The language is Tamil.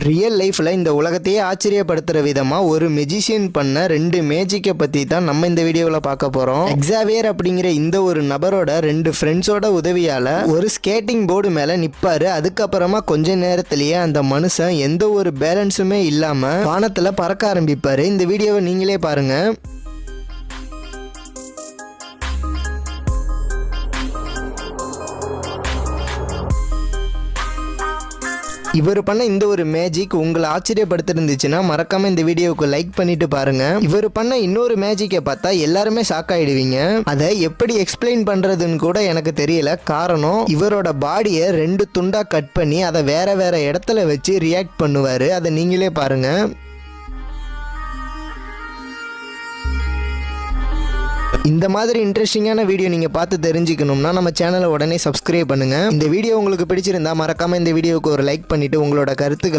ரியல் லைஃப்ல இந்த உலகத்தையே ஆச்சரியப்படுத்துற விதமா ஒரு மெஜிஷியன் பண்ண 2 மேஜிக்கை பத்தி தான் நம்ம இந்த வீடியோவில் பார்க்க போறோம். எக்ஸாவியர் அப்படிங்கிற இந்த ஒரு நபரோட 2 ஃப்ரெண்ட்ஸோட உதவியால ஒரு ஸ்கேட்டிங் போர்டு மேல நிப்பாரு. அதுக்கப்புறமா கொஞ்ச நேரத்திலேயே அந்த மனுஷன் எந்த ஒரு பேலன்ஸுமே இல்லாம வானத்துல பறக்க ஆரம்பிப்பாரு. இந்த வீடியோவை நீங்களே பாருங்க. இவர் பண்ண இந்த ஒரு மேஜிக் உங்களை ஆச்சரியப்படுத்திருந்துச்சுன்னா மறக்காம இந்த வீடியோவுக்கு லைக் பண்ணிட்டு பாருங்க. இவர் பண்ண இன்னொரு மேஜிக்கை பார்த்தா எல்லாருமே ஷாக் ஆயிடுவீங்க. அதை எப்படி எக்ஸ்பிளைன் பண்றதுன்னு கூட எனக்கு தெரியல. காரணம், இவரோட பாடியை 2 துண்டா கட் பண்ணி அதை வேற வேற இடத்துல வச்சு ரியாக்ட் பண்ணுவாரு. அதை நீங்களே பாருங்க. இந்த மாதிரி இன்ட்ரெஸ்டிங்கான வீடியோ நீங்க பார்த்து தெரிஞ்சுக்கணும்னா நம்ம சேனலை உடனே சப்ஸ்கிரைப் பண்ணுங்க. இந்த வீடியோ உங்களுக்கு பிடிச்சிருந்தா மறக்காம இந்த வீடியோவுக்கு ஒரு லைக் பண்ணிட்டு உங்களோட கருத்துக்களை